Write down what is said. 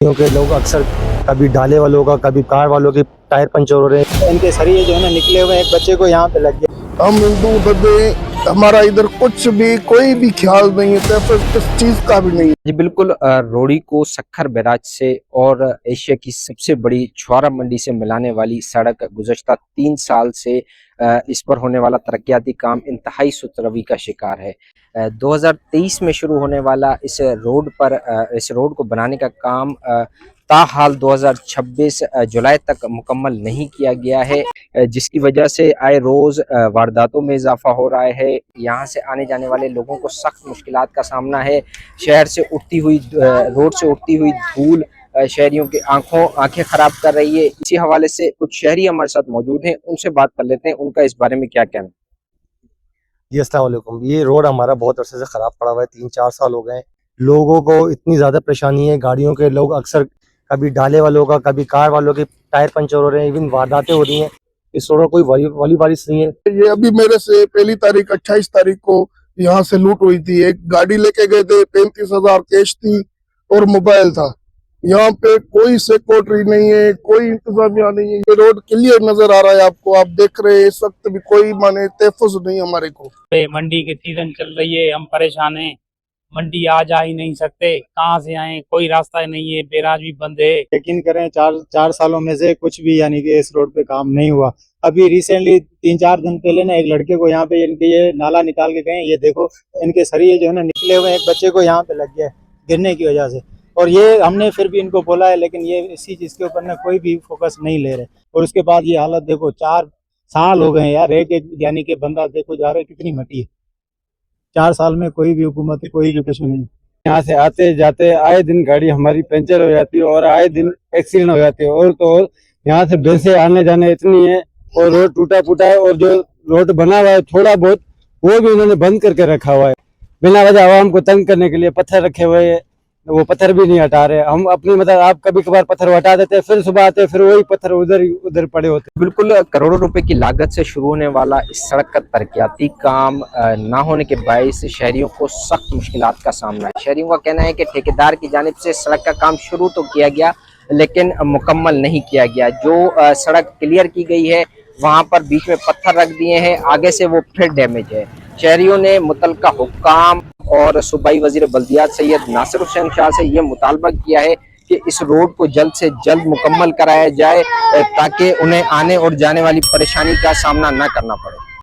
क्योंकि लोग अक्सर कभी डाले वालों का कभी कार वालों के टायर पंचर हो रहे हैं। इनके सरिये जो है ना निकले हुए हैं, एक बच्चे को यहाँ पे लग गया। हम हिंदू बदे हमारा इधर कुछ भी कोई भी ख्याल नहीं है, तो किस चीज का भी नहीं है। जी बिल्कुल, रोड़ी को सक्खर बैराज से और एशिया की सबसे बड़ी छुआरा मंडी से मिलाने वाली सड़क गुज़श्ता 3 साल से इस पर होने वाला तरक्याती काम इंतहाई सुतरवी का शिकार है। 2023 में शुरू होने वाला इस रोड को बनाने का काम ताहाल 2026 जुलाई तक मुकम्मल नहीं किया गया है, जिसकी वजह से आए रोज़ वारदातों में इजाफा हो रहा है। यहाँ से आने जाने वाले लोगों को सख्त मुश्किलात का सामना है। शहर से उठती हुई रोड से उठती हुई धूल शहरियों की आंखें खराब कर रही है। इसी हवाले से कुछ शहरी हमारे साथ मौजूद हैं, उनसे बात कर लेते हैं, उनका इस बारे में क्या कहना। जी अस्सलाम वालेकुम। ये रोड हमारा बहुत अरसे से ख़राब पड़ा हुआ है, 3-4 साल हो गए हैं। लोगों को इतनी ज़्यादा परेशानी है, गाड़ियों के लोग अक्सर कभी डाले वालों का कभी कार वालों के टायर पंचर हो रहे हैं, इवन वारदातें हो रही हैं। इस रोड कोई वाली बारिश नहीं है। ये अभी मेरे से पहली तारीख 28 तारीख को यहाँ से लूट हुई थी। एक गाड़ी लेके गए थे, 35,000 कैश थी और मोबाइल था। यहाँ पे कोई सिक्योरिटी नहीं है, कोई इंतजामिया नहीं है। ये रोड क्लियर नजर आ रहा है आपको, आप देख रहे हैं। इस वक्त भी कोई माने तहफ़्फ़ुज़ नहीं हमारे को। मंडी की सीजन चल रही है, हम परेशान हैं। मंडी आ जा ही नहीं सकते, कहाँ से आए, कोई रास्ता नहीं है, बैराज भी बंद है। यकीन करें, चार सालों में से कुछ भी यानी कि इस रोड पे काम नहीं हुआ। अभी रिसेंटली 3-4 दिन पहले ना एक लड़के को यहाँ पे इनके ये नाला निकाल के गए, ये देखो इनके सरिये जो है ना निकले हुए हैं, एक बच्चे को यहाँ पे लग गया गिरने की वजह से। और ये हमने फिर भी इनको बोला है, लेकिन ये इसी चीज के ऊपर ना कोई भी फोकस नहीं ले रहे। और उसके बाद ये हालत देखो, 4 साल हो गए हैं यार। एक यानी कि बंदा देखो जा रहा है, कितनी मटी है। 4 साल में कोई भी हुकूमत, कोई भी कुछ नहीं। यहाँ से आते जाते आए दिन गाड़ी हमारी पंचर हो जाती है और आए दिन एक्सीडेंट हो जाते हैं। और तो और यहाँ से भैंसे आने जाने इतनी है, और रोड टूटा फूटा है। और जो रोड बना हुआ है थोड़ा बहुत, वो भी उन्होंने बंद करके रखा हुआ है। बिना वजह आवाम को तंग करने के लिए पत्थर रखे हुए हैं, वो पत्थर भी नहीं हटा रहे। हम अपनी मतलब आप कभी कभार पत्थर हटा देते हैं, फिर सुबह आते हैं, फिर वही पत्थर उधर पड़े होते हैं। बिल्कुल, करोड़ों रुपए की लागत से शुरू होने वाला इस सड़क का तरक्याती काम ना होने के बायस शहरियों को सख्त मुश्किलात का सामना है। शहरियों का कहना है कि ठेकेदार की जानिब से सड़क का काम शुरू तो किया गया, लेकिन मुकम्मल नहीं किया गया। जो सड़क क्लियर की गई है, वहां पर बीच में पत्थर रख दिए हैं, आगे से वो फिर डैमेज है। शहरियों ने मुतलका हुक्काम और सूबाई वजीर बल्दियात सैयद नासिर हुसैन शाह से ये मुतालबा किया है कि इस रोड को जल्द से जल्द मुकम्मल कराया जाए, ताकि उन्हें आने और जाने वाली परेशानी का सामना न करना पड़े।